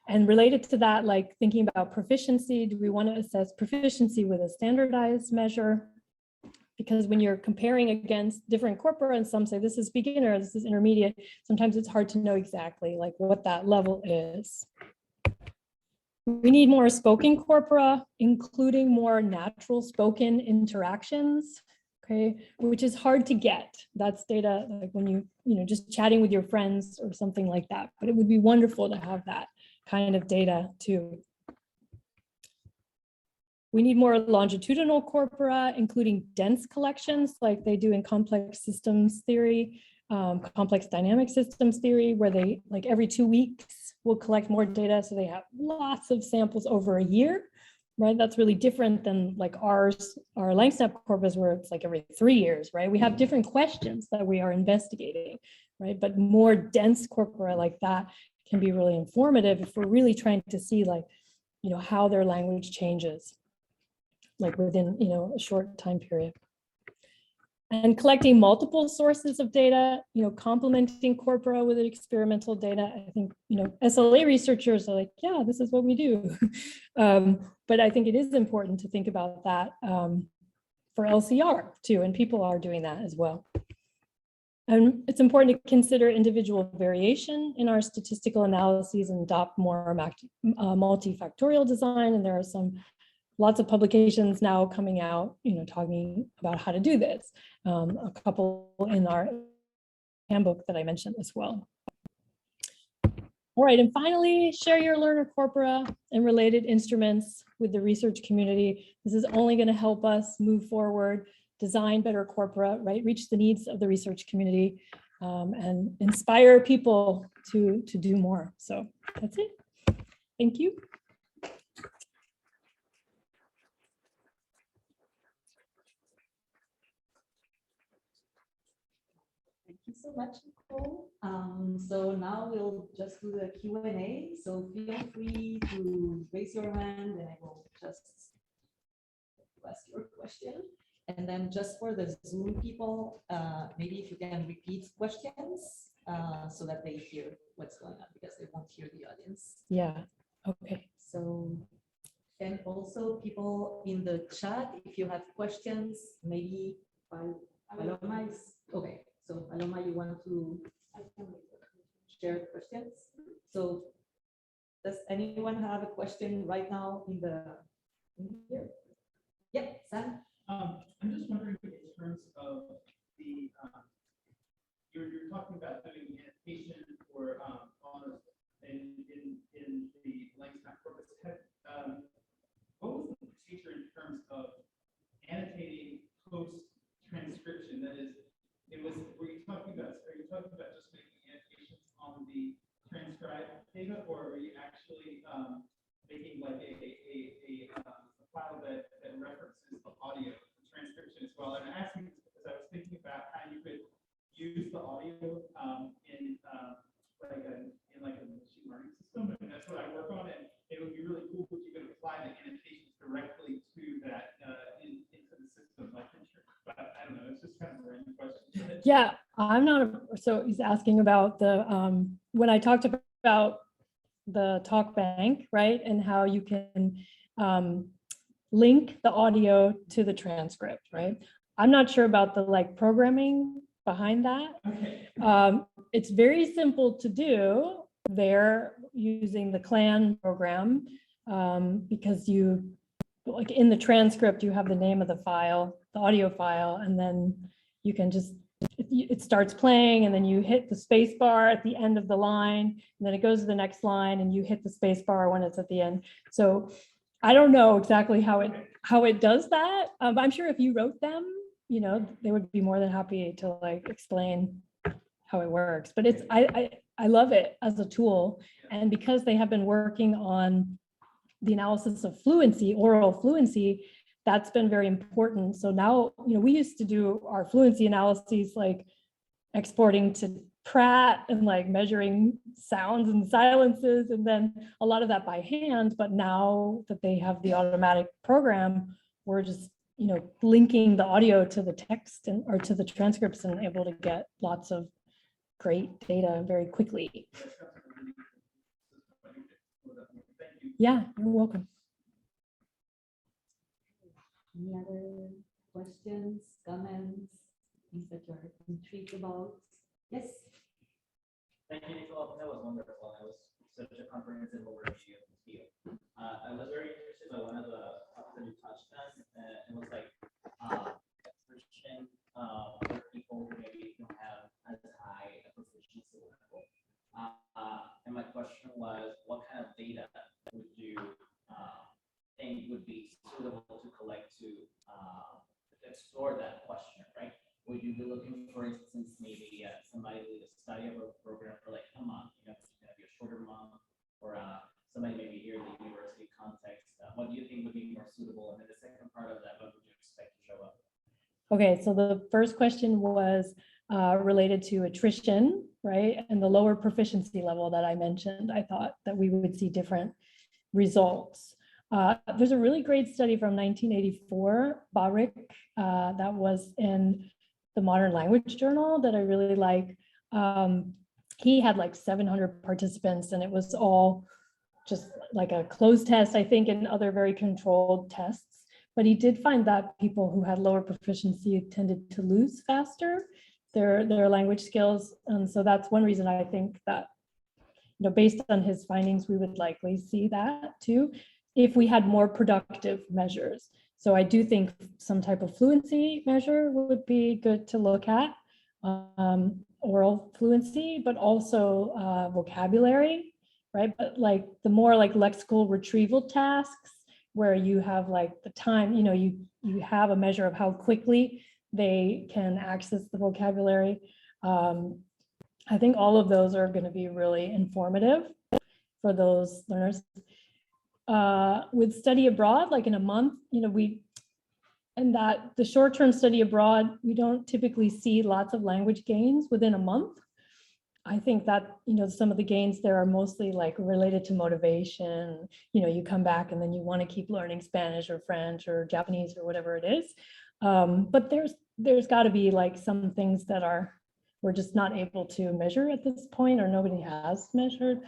And related to that, like thinking about proficiency, do we want to assess proficiency with a standardized measure? Because when you're comparing against different corpora, and some say this is beginner, this is intermediate, sometimes it's hard to know exactly like what that level is. We need more spoken corpora, including more natural spoken interactions, okay, which is hard to get. That's data like when you just chatting with your friends or something like that, but it would be wonderful to have that kind of data too. We need more longitudinal corpora, including dense collections like they do in complex systems theory, complex dynamic systems theory, where they like every 2 weeks will collect more data. So they have lots of samples over a year, right? That's really different than like our LANGSNAP corpus, where it's like every 3 years, right? We have different questions that we are investigating, right? But more dense corpora like that can be really informative if we're really trying to see like, how their language changes, like within, a short time period. And collecting multiple sources of data, complementing corpora with experimental data. I think, SLA researchers are like, yeah, this is what we do. But I think it is important to think about that for LCR too, and people are doing that as well. And it's important to consider individual variation in our statistical analyses and adopt more multifactorial design. And there are lots of publications now coming out, talking about how to do this. A couple in our handbook that I mentioned as well. All right, and finally, share your learner corpora and related instruments with the research community. This is only going to help us move forward, design better corpora, right? Reach the needs of the research community and inspire people to do more. So that's it. Thank you. Thank you so much, Nicole. So now we'll just do the Q&A. So feel free to raise your hand and I will just ask your question. And then just for the Zoom people, maybe if you can repeat questions so that they hear what's going on because they won't hear the audience. Yeah, okay. So, and also people in the chat, if you have questions, maybe Paloma is, okay. So Paloma, you want to share questions? So does anyone have a question right now in here? Yep, Sam. I'm just wondering in terms of the you're talking about doing annotation for in the LANGSNAP corpus. What was the procedure in terms of annotating post transcription? That is, are you talking about just making annotations on the transcribed data, or are you actually making like a file that references the audio transcription as well? And I'm asking this because I was thinking about how you could use the audio in a machine learning system, and that's what I work on. And it would be really cool if you could apply the annotations directly to that into the system. But I don't know. It's just kind of a random question. Yeah, I'm not. So he's asking about the when I talked about the talk bank, right, and how you can link the audio to the transcript, right? I'm not sure about the programming behind that. Okay. It's very simple to do there using the CLAN program because you, like in the transcript, you have the name of the file, the audio file, and then you can just, it starts playing and then you hit the space bar at the end of the line, and then it goes to the next line and you hit the space bar when it's at the end. So I don't know exactly how it does that. I'm sure if you wrote them, they would be more than happy to explain how it works. But it's I love it as a tool, and because they have been working on the analysis of fluency, oral fluency, that's been very important. So now, we used to do our fluency analyses exporting to Pratt and measuring sounds and silences, and then a lot of that by hand. But now that they have the automatic program, we're just linking the audio to the text or to the transcripts and able to get lots of great data very quickly. Yeah, you're welcome. Any other questions, comments, things that you're intrigued about? Yes. Thank you, Nicole. That was wonderful. That was such a comprehensive overview of the field. I was very interested by one of the topics that you touched on. It was Christian other people who maybe don't have as high a proficiency level. And my question was, what kind of data would you think would be suitable to collect to explore that question, right? Would you be looking, for instance, maybe somebody with a study of a program for a month, it's going to be a shorter month, or somebody maybe here in the university context? What do you think would be more suitable? And then the second part of that, what would you expect to show up? Okay, so the first question was related to attrition, right? And the lower proficiency level that I mentioned. I thought that we would see different results. There's a really great study from 1984, Barik, that was in the Modern Language Journal that I really like. He had 700 participants, and it was all just a closed test, I think, and other very controlled tests. But he did find that people who had lower proficiency tended to lose faster. their language skills. And so that's one reason I think that, based on his findings, we would likely see that too, if we had more productive measures. So I do think some type of fluency measure would be good to look at, oral fluency, but also vocabulary, right? But like the more like lexical retrieval tasks, where you have like the time, you have a measure of how quickly they can access the vocabulary. I think all of those are going to be really informative for those learners. With study abroad, like in a month, and that the short-term study abroad, we don't typically see lots of language gains within a month. I think that, some of the gains there are mostly like related to motivation. You come back and then you want to keep learning Spanish or French or Japanese or whatever it is. But there's got to be like some things that we're just not able to measure at this point, or nobody has measured.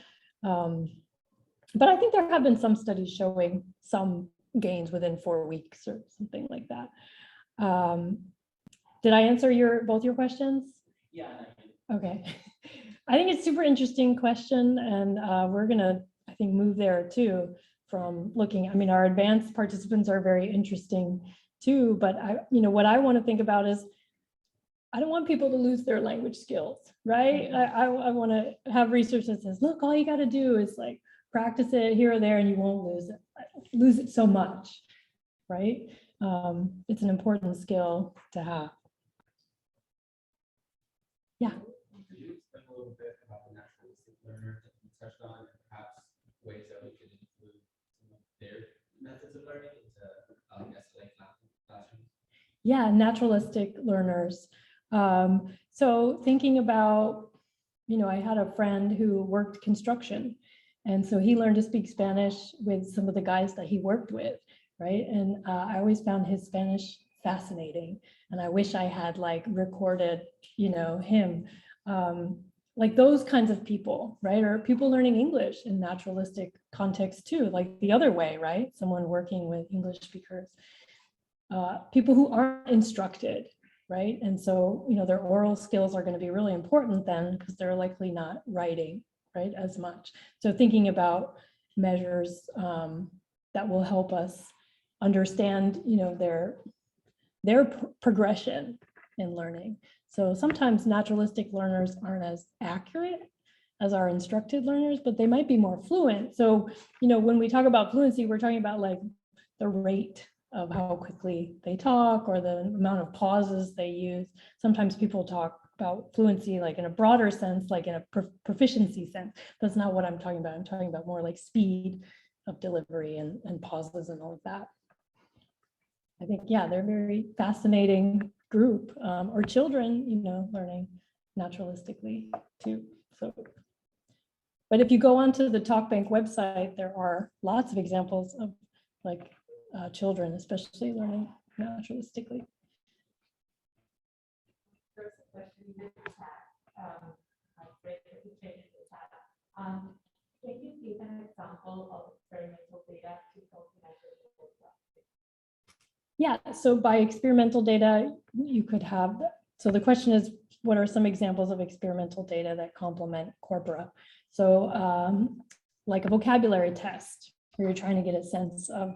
But I think there have been some studies showing some gains within 4 weeks or something like that. Did I answer both your questions? Yeah. Okay. I think it's a super interesting question, and we're gonna, I think, move there too from looking. I mean, our advanced participants are very interesting too, but what I want to think about is, I don't want people to lose their language skills, right? I want to have research that says, look, all you got to do is like practice it here or there, and you won't lose it so much, right? It's an important skill to have. Yeah. Could you explain a little bit about the naturalistic learners that you touched on, and perhaps ways that we could include some of their methods of learning into SLA classrooms? Yeah, naturalistic learners. So thinking about, I had a friend who worked construction, and so he learned to speak Spanish with some of the guys that he worked with, right? And I always found his Spanish fascinating, and I wish I had like recorded, him, like those kinds of people, right? Or people learning English in naturalistic context too, like the other way, right? Someone working with English speakers, people who aren't instructed, right? And so, their oral skills are going to be really important then, because they're likely not writing, right, as much. So thinking about measures that will help us understand, their progression in learning. So sometimes naturalistic learners aren't as accurate as our instructed learners, but they might be more fluent. So, when we talk about fluency, we're talking about like the rate of how quickly they talk or the amount of pauses they use. Sometimes people talk about fluency like in a broader sense, like in a proficiency sense. That's not what I'm talking about. I'm talking about more like speed of delivery and pauses and all of that. I think, yeah, they're a very fascinating group, or children, learning naturalistically too. So, but if you go onto the TalkBank website, there are lots of examples of like children, especially learning naturalistically. There's a question in the chat. Can you give an example of experimental data to help measure the work? Yeah, so by experimental data, you could have, so the question is, what are some examples of experimental data that complement corpora? So like a vocabulary test, where you're trying to get a sense of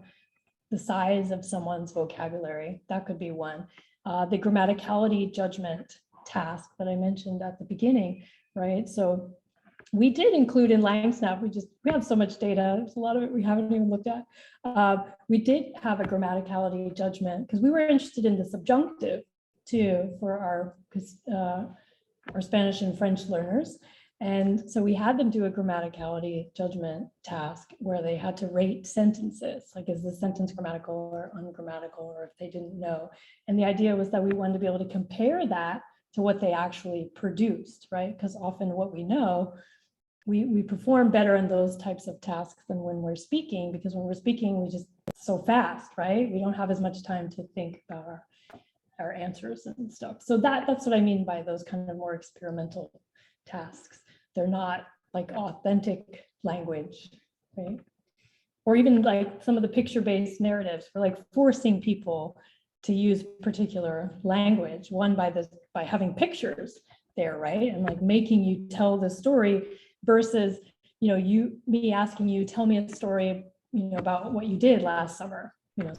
the size of someone's vocabulary, that could be one. The grammaticality judgment task that I mentioned at the beginning, right? So we did include in LANGSNAP, we have so much data, there's a lot of it we haven't even looked at. We did have a grammaticality judgment because we were interested in the subjunctive too for our Spanish and French learners. And so we had them do a grammaticality judgment task where they had to rate sentences, like is the sentence grammatical or ungrammatical, or if they didn't know. And the idea was that we wanted to be able to compare that to what they actually produced, right? Because often what we know, we perform better in those types of tasks than when we're speaking, because when we're speaking, we just so fast, right? We don't have as much time to think about our answers and stuff. So that's what I mean by those kind of more experimental tasks. They're not like authentic language, right? Or even like some of the picture-based narratives, for like forcing people to use particular language, one by the by having pictures there, right? And like making you tell the story versus, me asking you, tell me a story, about what you did last summer,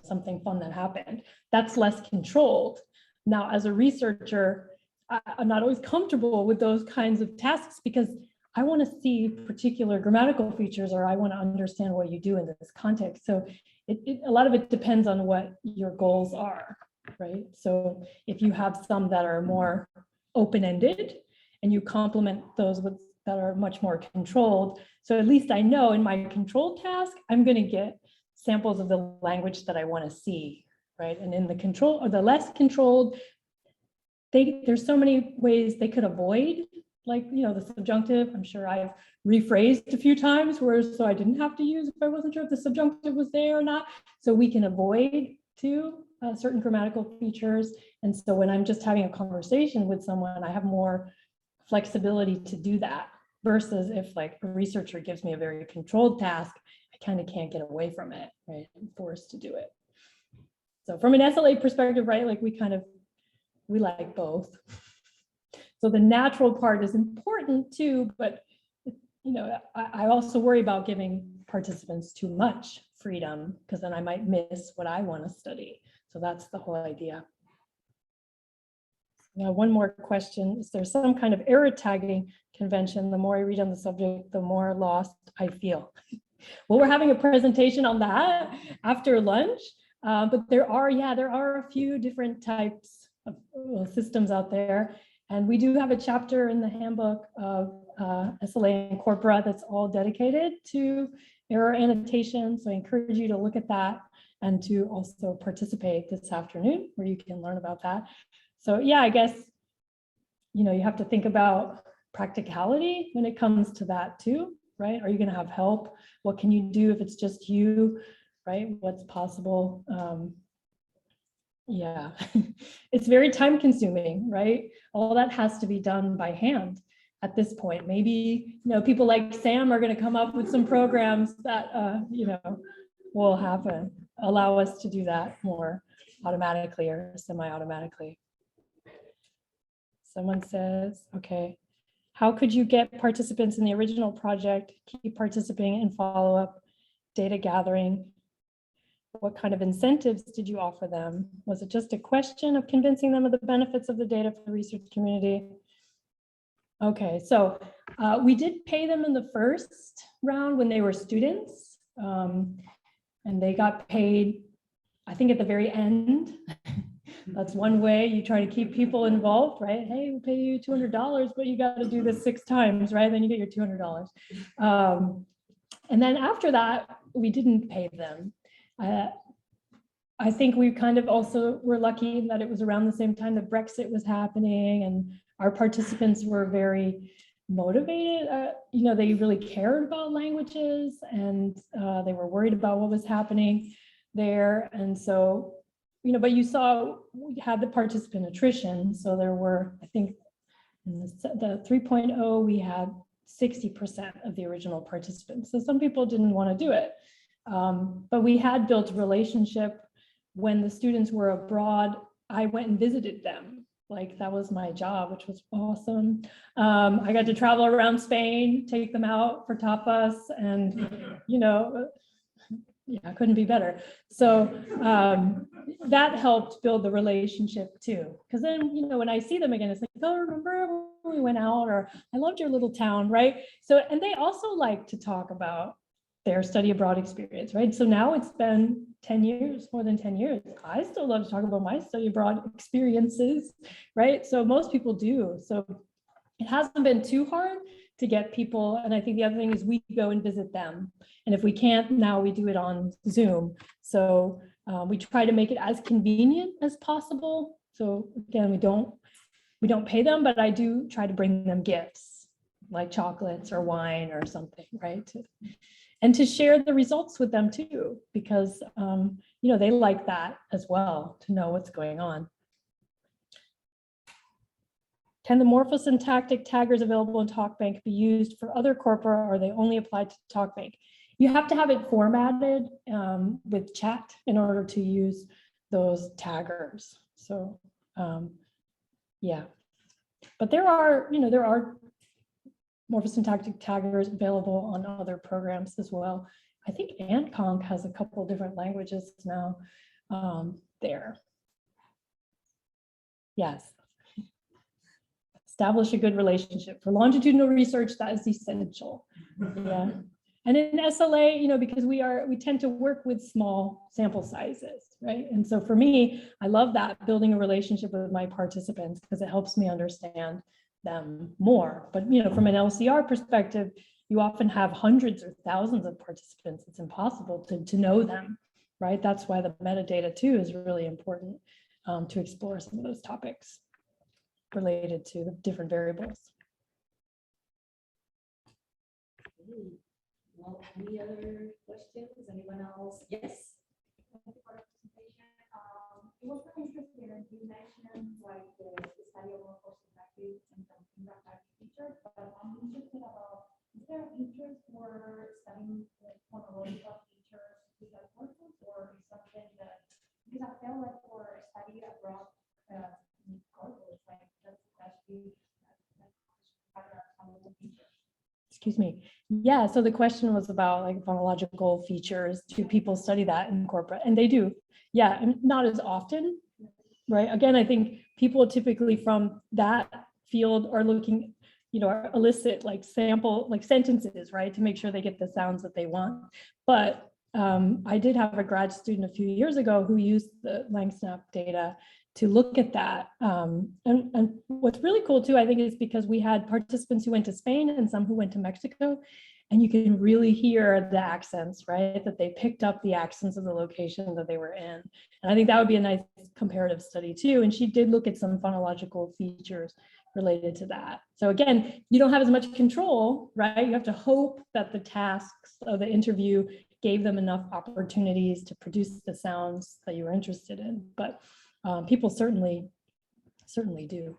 something fun that happened. That's less controlled. Now, as a researcher, I'm not always comfortable with those kinds of tasks because I want to see particular grammatical features, or I want to understand what you do in this context. So a lot of it depends on what your goals are, right? So if you have some that are more open-ended and you complement those with that are much more controlled. So at least I know in my controlled task, I'm going to get samples of the language that I want to see, right? And in the control or the less controlled, there's so many ways they could avoid, like, the subjunctive. I'm sure I've rephrased a few times so I didn't have to use if I wasn't sure if the subjunctive was there or not. So we can avoid too certain grammatical features. And so when I'm just having a conversation with someone, I have more flexibility to do that versus if like a researcher gives me a very controlled task, I kind of can't get away from it, right? I'm forced to do it. So from an SLA perspective, right, like we like both. So the natural part is important too, but I also worry about giving participants too much freedom because then I might miss what I want to study. So that's the whole idea. Now, one more question. Is there some kind of error tagging convention? The more I read on the subject, the more lost I feel. Well, we're having a presentation on that after lunch, but there are a few different types of systems out there. And we do have a chapter in the handbook of SLA and corpora that's all dedicated to error annotation. So I encourage you to look at that and to also participate this afternoon where you can learn about that. So yeah, I guess, you have to think about practicality when it comes to that too, right? Are you going to have help? What can you do if it's just you, right? What's possible? Yeah, it's very time consuming, right? All that has to be done by hand at this point. Maybe, people like Sam are going to come up with some programs that, will allow us to do that more automatically or semi-automatically. Someone says, okay, how could you get participants in the original project, keep participating in follow-up, data gathering? What kind of incentives did you offer them? Was it just a question of convincing them of the benefits of the data for the research community? Okay, so we did pay them in the first round when they were students, and they got paid, I think, at the very end. That's one way you try to keep people involved, right? Hey, we'll pay you $200, but you got to do this 6 times, right? Then you get your $200. And then after that, we didn't pay them. I think we kind of also were lucky that it was around the same time that Brexit was happening, and our participants were very motivated. They really cared about languages, and they were worried about what was happening there. And so, but you saw we had the participant attrition. So there were, I think, in the 3.0, we had 60% of the original participants. So some people didn't want to do it. But we had built a relationship. When the students were abroad, I went and visited them. Like, that was my job, which was awesome. I got to travel around Spain, take them out for tapas, and, yeah, couldn't be better. So that helped build the relationship too. Because then, when I see them again, it's like, oh, remember when we went out, or I loved your little town, right? So, and they also like to talk about their study abroad experience, right? So now it's been 10 years, more than 10 years. I still love to talk about my study abroad experiences, right? So most people do. So it hasn't been too hard to get people. And I think the other thing is we go and visit them. And if we can't, now we do it on Zoom. So we try to make it as convenient as possible. So again, we don't pay them, but I do try to bring them gifts like chocolates or wine or something, right? And to share the results with them too, because they like that as well, to know what's going on. Can the morphosyntactic taggers available in TalkBank be used for other corpora, or are they only applied to TalkBank? You have to have it formatted with chat in order to use those taggers. So yeah, But there are morphosyntactic taggers available on other programs as well. I think ANCONC has a couple different languages now there. Yes. Establish a good relationship. For longitudinal research, that is essential. Yeah. And in SLA, because we tend to work with small sample sizes, right? And so for me, I love that, building a relationship with my participants, because it helps me understand them more. But from an LCR perspective, you often have hundreds or thousands of participants. It's impossible to know them, right? That's why the metadata too is really important to explore some of those topics related to the different variables. Well, any other questions? Anyone else? Yes. Thank you for the presentation. It was very interesting, and you mentioned like the study of morphosyntactic and some phenotypic features, but I'm interested about, is there an interest for studying the phonological features with the corpus, or is something that, because I felt like for a study abroad corpus, like that's especially features. Excuse me. Yeah, so the question was about like phonological features. Do people study that in corporate? And they do. Yeah, and not as often, right? Again, I think people typically from that field are looking, elicit like sample, like sentences, right? To make sure they get the sounds that they want. But I did have a grad student a few years ago who used the LANGSNAP data to look at that. And what's really cool too, I think, is because we had participants who went to Spain and some who went to Mexico, and you can really hear the accents, right? That they picked up the accents of the location that they were in. And I think that would be a nice comparative study too. And she did look at some phonological features related to that. So again, you don't have as much control, right? You have to hope that the tasks of the interview gave them enough opportunities to produce the sounds that you were interested in. But people certainly do.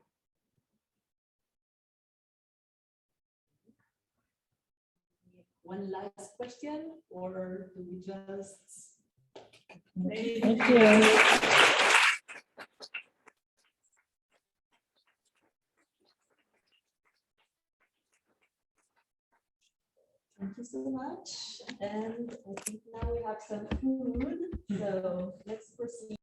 One last question, or do we just? Thank you. Thank you so much. And I think now we have some food, so let's proceed.